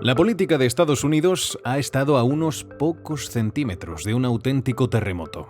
La política de Estados Unidos ha estado a unos pocos centímetros de un auténtico terremoto.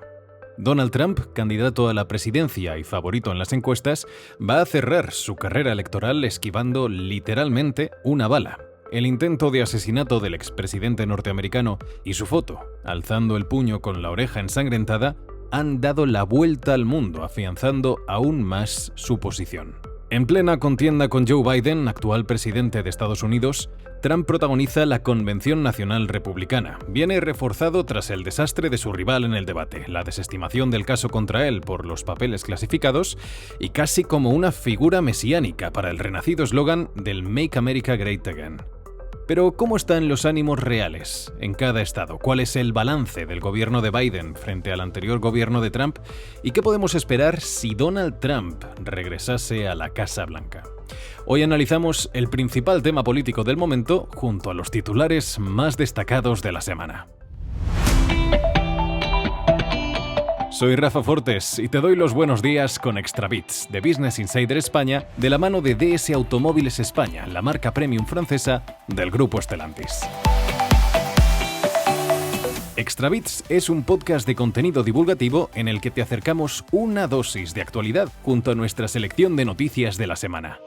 Donald Trump, candidato a la presidencia y favorito en las encuestas, va a cerrar su carrera electoral esquivando literalmente una bala. El intento de asesinato del expresidente norteamericano y su foto, alzando el puño con la oreja ensangrentada, han dado la vuelta al mundo, afianzando aún más su posición. En plena contienda con Joe Biden, actual presidente de Estados Unidos, Trump protagoniza la Convención Nacional Republicana. Viene reforzado tras el desastre de su rival en el debate, la desestimación del caso contra él por los papeles clasificados y casi como una figura mesiánica para el renacido eslogan del Make America Great Again. Pero, ¿cómo están los ánimos reales en cada estado? ¿Cuál es el balance del gobierno de Biden frente al anterior gobierno de Trump? ¿Y qué podemos esperar si Donald Trump regresase a la Casa Blanca? Hoy analizamos el principal tema político del momento junto a los titulares más destacados de la semana. Soy Rafa Fortes y te doy los buenos días con Extra Bits de Business Insider España de la mano de DS Automóviles España, la marca premium francesa del grupo Stellantis. Extra Bits es un podcast de contenido divulgativo en el que te acercamos una dosis de actualidad junto a nuestra selección de noticias de la semana.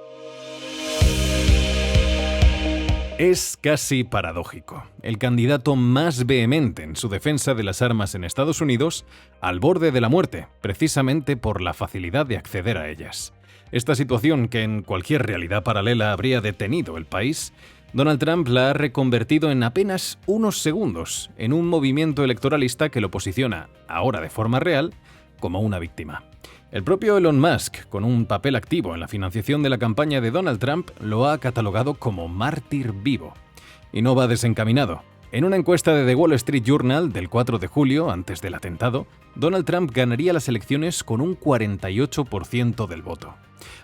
Es casi paradójico. El candidato más vehemente en su defensa de las armas en Estados Unidos, al borde de la muerte, precisamente por la facilidad de acceder a ellas. Esta situación, que en cualquier realidad paralela habría detenido el país, Donald Trump la ha reconvertido en apenas unos segundos en un movimiento electoralista que lo posiciona, ahora de forma real, como una víctima. El propio Elon Musk, con un papel activo en la financiación de la campaña de Donald Trump, lo ha catalogado como mártir vivo. Y no va desencaminado. En una encuesta de The Wall Street Journal del 4 de julio, antes del atentado, Donald Trump ganaría las elecciones con un 48% del voto.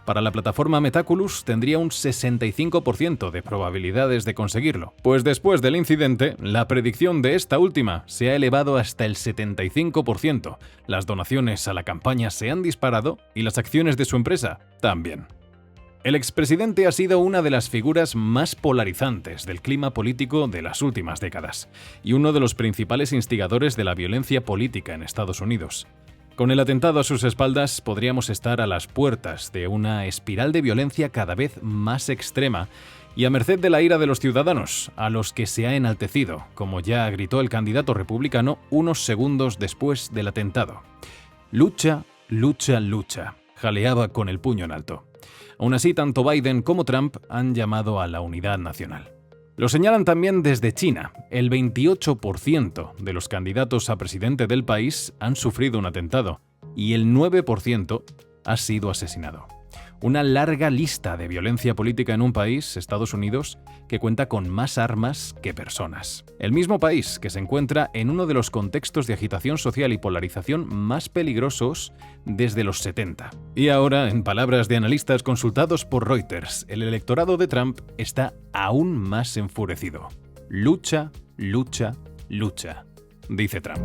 Para la plataforma Metaculus tendría un 65% de probabilidades de conseguirlo, pues después del incidente, la predicción de esta última se ha elevado hasta el 75%, las donaciones a la campaña se han disparado y las acciones de su empresa también. El expresidente ha sido una de las figuras más polarizantes del clima político de las últimas décadas y uno de los principales instigadores de la violencia política en Estados Unidos. Con el atentado a sus espaldas, podríamos estar a las puertas de una espiral de violencia cada vez más extrema y a merced de la ira de los ciudadanos, a los que se ha enaltecido, como ya gritó el candidato republicano unos segundos después del atentado. Lucha, lucha, lucha, jaleaba con el puño en alto. Aún así, tanto Biden como Trump han llamado a la unidad nacional. Lo señalan también desde China. El 28% de los candidatos a presidente del país han sufrido un atentado y el 9% ha sido asesinado. Una larga lista de violencia política en un país, Estados Unidos, que cuenta con más armas que personas. El mismo país que se encuentra en uno de los contextos de agitación social y polarización más peligrosos desde los 70. Y ahora, en palabras de analistas consultados por Reuters, el electorado de Trump está aún más enfurecido. Lucha, lucha, lucha, dice Trump.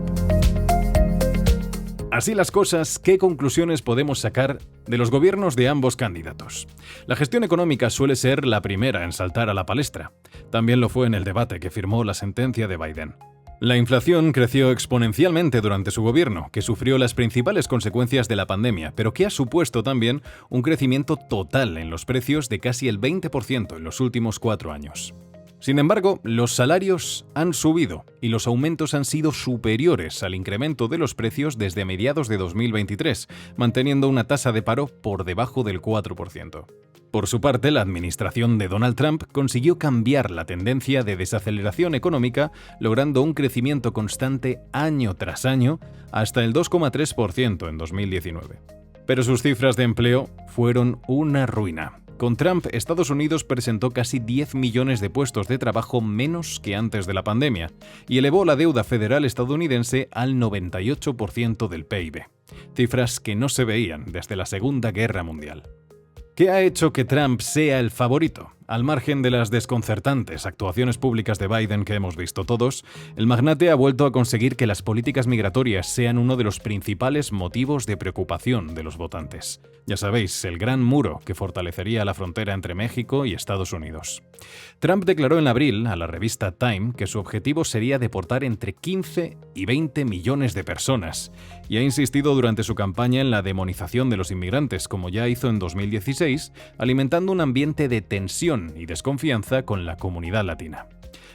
Así las cosas, ¿qué conclusiones podemos sacar de los gobiernos de ambos candidatos? La gestión económica suele ser la primera en saltar a la palestra. También lo fue en el debate que firmó la sentencia de Biden. La inflación creció exponencialmente durante su gobierno, que sufrió las principales consecuencias de la pandemia, pero que ha supuesto también un crecimiento total en los precios de casi el 20% en los últimos 4 años. Sin embargo, los salarios han subido y los aumentos han sido superiores al incremento de los precios desde mediados de 2023, manteniendo una tasa de paro por debajo del 4%. Por su parte, la administración de Donald Trump consiguió cambiar la tendencia de desaceleración económica, logrando un crecimiento constante año tras año hasta el 2,3% en 2019. Pero sus cifras de empleo fueron una ruina. Con Trump, Estados Unidos presentó casi 10 millones de puestos de trabajo menos que antes de la pandemia y elevó la deuda federal estadounidense al 98% del PIB, cifras que no se veían desde la Segunda Guerra Mundial. ¿Qué ha hecho que Trump sea el favorito? al margen de las desconcertantes actuaciones públicas de Biden que hemos visto todos, el magnate ha vuelto a conseguir que las políticas migratorias sean uno de los principales motivos de preocupación de los votantes. Ya sabéis, el gran muro que fortalecería la frontera entre México y Estados Unidos. Trump declaró en abril a la revista Time que su objetivo sería deportar entre 15 y 20 millones de personas, y ha insistido durante su campaña en la demonización de los inmigrantes, como ya hizo en 2016, alimentando un ambiente de tensión y desconfianza con la comunidad latina.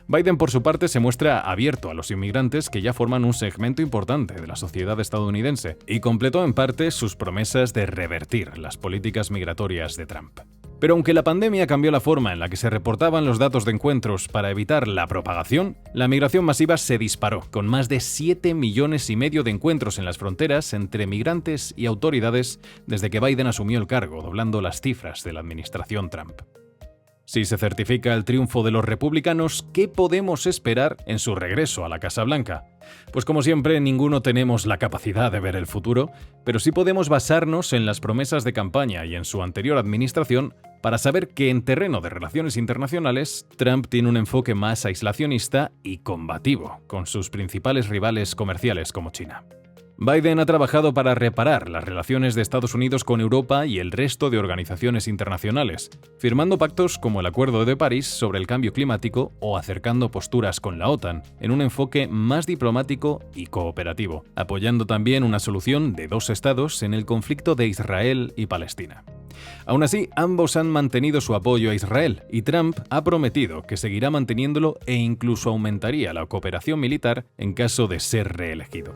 Biden, por su parte, se muestra abierto a los inmigrantes que ya forman un segmento importante de la sociedad estadounidense y completó en parte sus promesas de revertir las políticas migratorias de Trump. Pero aunque la pandemia cambió la forma en la que se reportaban los datos de encuentros para evitar la propagación, la migración masiva se disparó, con más de 7,5 millones de encuentros en las fronteras entre migrantes y autoridades desde que Biden asumió el cargo, doblando las cifras de la administración Trump. Si se certifica el triunfo de los republicanos, ¿qué podemos esperar en su regreso a la Casa Blanca? Pues como siempre, ninguno tenemos la capacidad de ver el futuro, pero sí podemos basarnos en las promesas de campaña y en su anterior administración para saber que en terreno de relaciones internacionales, Trump tiene un enfoque más aislacionista y combativo con sus principales rivales comerciales como China. Biden ha trabajado para reparar las relaciones de Estados Unidos con Europa y el resto de organizaciones internacionales, firmando pactos como el Acuerdo de París sobre el cambio climático o acercando posturas con la OTAN, en un enfoque más diplomático y cooperativo, apoyando también una solución de dos estados en el conflicto de Israel y Palestina. Aún así, ambos han mantenido su apoyo a Israel y Trump ha prometido que seguirá manteniéndolo e incluso aumentaría la cooperación militar en caso de ser reelegido.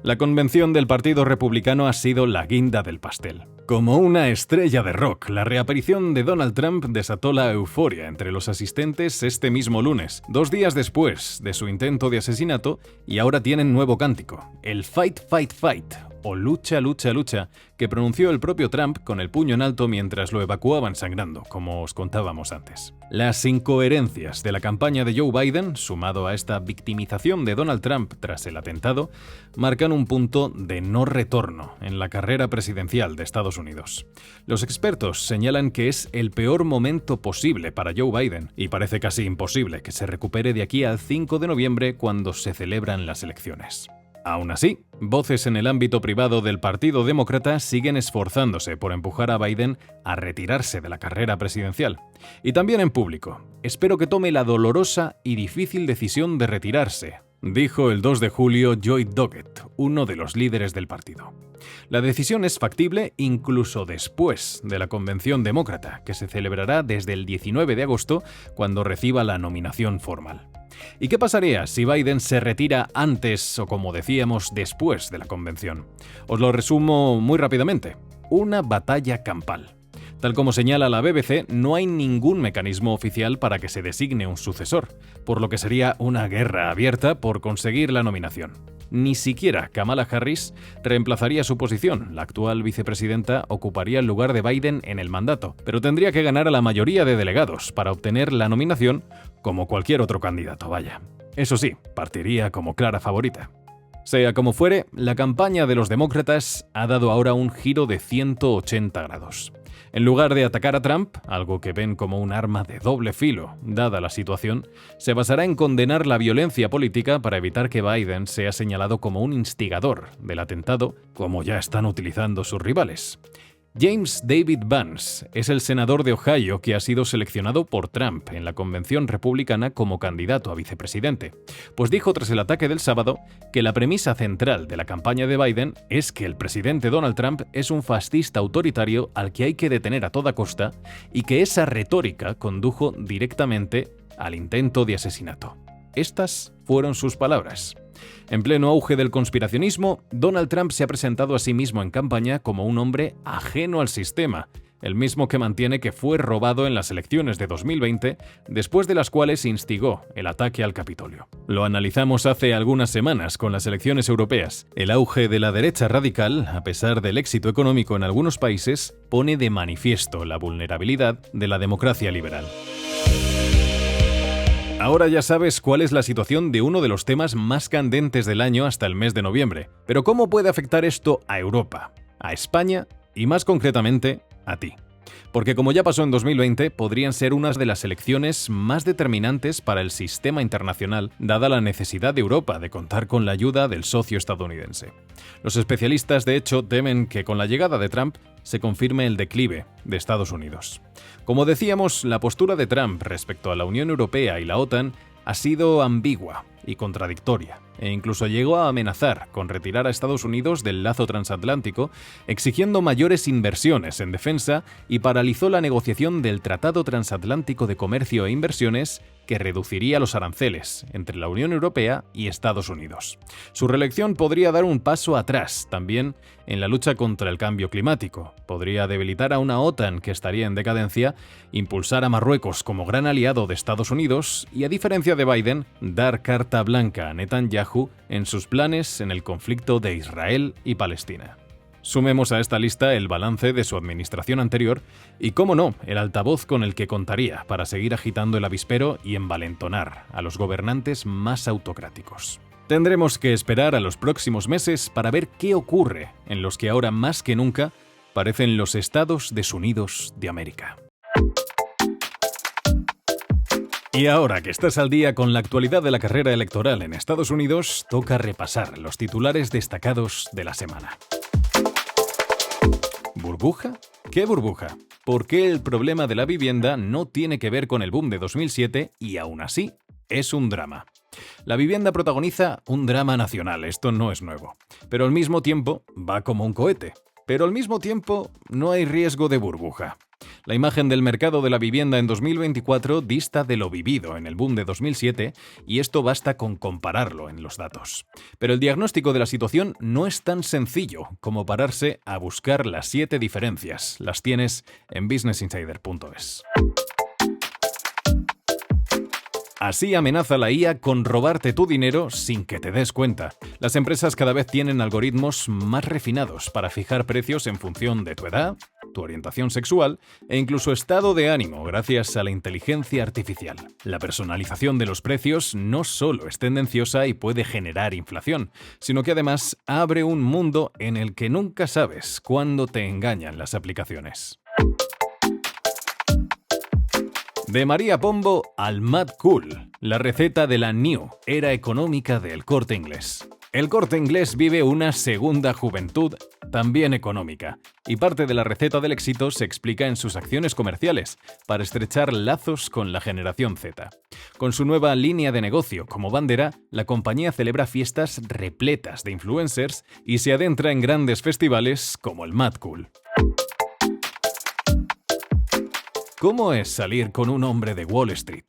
La convención del Partido Republicano ha sido la guinda del pastel. Como una estrella de rock, la reaparición de Donald Trump desató la euforia entre los asistentes este mismo lunes, 2 días después de su intento de asesinato, y ahora tienen nuevo cántico, el Fight, Fight, Fight, o lucha, lucha, lucha, que pronunció el propio Trump con el puño en alto mientras lo evacuaban sangrando, como os contábamos antes. Las incoherencias de la campaña de Joe Biden, sumado a esta victimización de Donald Trump tras el atentado, marcan un punto de no retorno en la carrera presidencial de Estados Unidos. Los expertos señalan que es el peor momento posible para Joe Biden y parece casi imposible que se recupere de aquí al 5 de noviembre cuando se celebran las elecciones. Aún así, voces en el ámbito privado del Partido Demócrata siguen esforzándose por empujar a Biden a retirarse de la carrera presidencial. Y también en público. Espero que tome la dolorosa y difícil decisión de retirarse, dijo el 2 de julio Lloyd Doggett, uno de los líderes del partido. La decisión es factible incluso después de la convención demócrata, que se celebrará desde el 19 de agosto, cuando reciba la nominación formal. ¿Y qué pasaría si Biden se retira antes o, como decíamos, después de la convención? Os lo resumo muy rápidamente. Una batalla campal. Tal como señala la BBC, no hay ningún mecanismo oficial para que se designe un sucesor, por lo que sería una guerra abierta por conseguir la nominación. Ni siquiera Kamala Harris reemplazaría su posición. La actual vicepresidenta ocuparía el lugar de Biden en el mandato, pero tendría que ganar a la mayoría de delegados para obtener la nominación, como cualquier otro candidato, vaya. Eso sí, partiría como clara favorita. Sea como fuere, la campaña de los demócratas ha dado ahora un giro de 180 grados. En lugar de atacar a Trump, algo que ven como un arma de doble filo, dada la situación, se basará en condenar la violencia política para evitar que Biden sea señalado como un instigador del atentado, como ya están utilizando sus rivales. James David Vance es el senador de Ohio que ha sido seleccionado por Trump en la convención republicana como candidato a vicepresidente, pues dijo tras el ataque del sábado que la premisa central de la campaña de Biden es que el presidente Donald Trump es un fascista autoritario al que hay que detener a toda costa y que esa retórica condujo directamente al intento de asesinato. Estas fueron sus palabras. En pleno auge del conspiracionismo, Donald Trump se ha presentado a sí mismo en campaña como un hombre ajeno al sistema, el mismo que mantiene que fue robado en las elecciones de 2020, después de las cuales instigó el ataque al Capitolio. Lo analizamos hace algunas semanas con las elecciones europeas. El auge de la derecha radical, a pesar del éxito económico en algunos países, pone de manifiesto la vulnerabilidad de la democracia liberal. Ahora ya sabes cuál es la situación de uno de los temas más candentes del año hasta el mes de noviembre. Pero ¿cómo puede afectar esto a Europa, a España y más concretamente a ti? Porque como ya pasó en 2020, podrían ser unas de las elecciones más determinantes para el sistema internacional, dada la necesidad de Europa de contar con la ayuda del socio estadounidense. Los especialistas, de hecho, temen que con la llegada de Trump se confirme el declive de Estados Unidos. Como decíamos, la postura de Trump respecto a la Unión Europea y la OTAN ha sido ambigua y contradictoria, e incluso llegó a amenazar con retirar a Estados Unidos del lazo transatlántico, exigiendo mayores inversiones en defensa y paralizó la negociación del Tratado Transatlántico de Comercio e Inversiones que reduciría los aranceles entre la Unión Europea y Estados Unidos. Su reelección podría dar un paso atrás también en la lucha contra el cambio climático. Podría debilitar a una OTAN que estaría en decadencia, impulsar a Marruecos como gran aliado de Estados Unidos y, a diferencia de Biden, dar carta blanca a Netanyahu en sus planes en el conflicto de Israel y Palestina. Sumemos a esta lista el balance de su administración anterior y, cómo no, el altavoz con el que contaría para seguir agitando el avispero y envalentonar a los gobernantes más autocráticos. Tendremos que esperar a los próximos meses para ver qué ocurre en los que ahora más que nunca parecen los Estados desunidos de América. Y ahora que estás al día con la actualidad de la carrera electoral en Estados Unidos, toca repasar los titulares destacados de la semana. ¿Burbuja? ¿Qué burbuja? ¿Por qué el problema de la vivienda no tiene que ver con el boom de 2007 y aún así es un drama? La vivienda protagoniza un drama nacional, esto no es nuevo, pero al mismo tiempo va como un cohete. Pero al mismo tiempo no hay riesgo de burbuja. La imagen del mercado de la vivienda en 2024 dista de lo vivido en el boom de 2007 y esto basta con compararlo en los datos. Pero el diagnóstico de la situación no es tan sencillo como pararse a buscar las 7 diferencias. Las tienes en businessinsider.es. Así amenaza la IA con robarte tu dinero sin que te des cuenta. Las empresas cada vez tienen algoritmos más refinados para fijar precios en función de tu edad, tu orientación sexual e incluso estado de ánimo gracias a la inteligencia artificial. La personalización de los precios no solo es tendenciosa y puede generar inflación, sino que además abre un mundo en el que nunca sabes cuándo te engañan las aplicaciones. De María Pombo al Mad Cool, la receta de la New Era económica del Corte Inglés. El Corte Inglés vive una segunda juventud, también económica, y parte de la receta del éxito se explica en sus acciones comerciales, para estrechar lazos con la generación Z. Con su nueva línea de negocio como bandera, la compañía celebra fiestas repletas de influencers y se adentra en grandes festivales como el Mad Cool. ¿Cómo es salir con un hombre de Wall Street?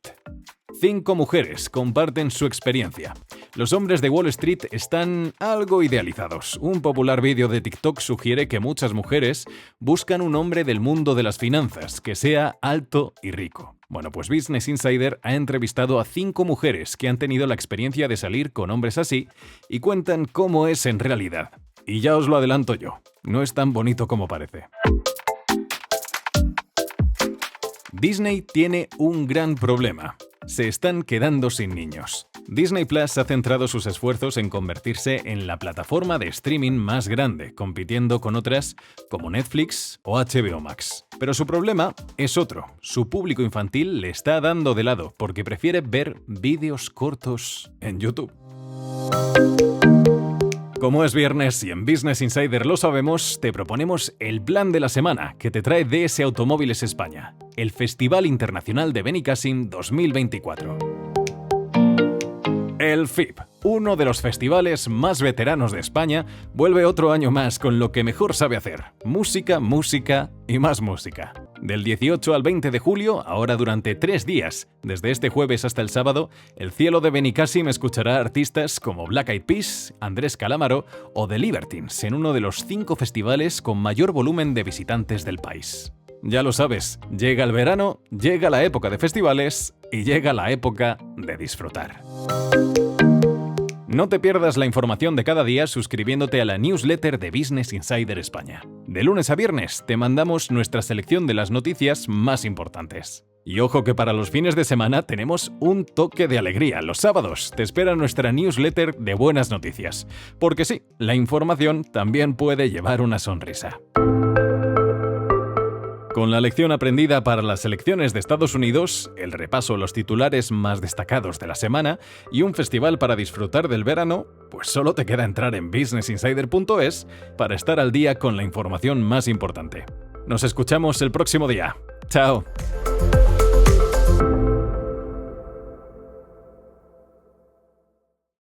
5 mujeres comparten su experiencia. Los hombres de Wall Street están algo idealizados. Un popular vídeo de TikTok sugiere que muchas mujeres buscan un hombre del mundo de las finanzas, que sea alto y rico. Bueno, pues Business Insider ha entrevistado a 5 mujeres que han tenido la experiencia de salir con hombres así y cuentan cómo es en realidad. Y ya os lo adelanto yo, no es tan bonito como parece. Disney tiene un gran problema. Se están quedando sin niños. Disney Plus ha centrado sus esfuerzos en convertirse en la plataforma de streaming más grande, compitiendo con otras como Netflix o HBO Max. Pero su problema es otro. Su público infantil le está dando de lado porque prefiere ver vídeos cortos en YouTube. Como es viernes y en Business Insider lo sabemos, te proponemos el plan de la semana que te trae DS Automóviles España, el Festival Internacional de Benicàssim 2024. El FIB, uno de los festivales más veteranos de España, vuelve otro año más con lo que mejor sabe hacer: música, música y más música. Del 18 al 20 de julio, ahora durante 3 días, desde este jueves hasta el sábado, el cielo de Benicàssim escuchará a artistas como Black Eyed Peas, Andrés Calamaro o The Libertines en uno de los 5 festivales con mayor volumen de visitantes del país. Ya lo sabes, llega el verano, llega la época de festivales y llega la época de disfrutar. No te pierdas la información de cada día suscribiéndote a la newsletter de Business Insider España. De lunes a viernes te mandamos nuestra selección de las noticias más importantes. Y ojo que para los fines de semana tenemos un toque de alegría. Los sábados te espera nuestra newsletter de buenas noticias. Porque sí, la información también puede llevar una sonrisa. Con la lección aprendida para las elecciones de Estados Unidos, el repaso a los titulares más destacados de la semana y un festival para disfrutar del verano, pues solo te queda entrar en businessinsider.es para estar al día con la información más importante. Nos escuchamos el próximo día. ¡Chao!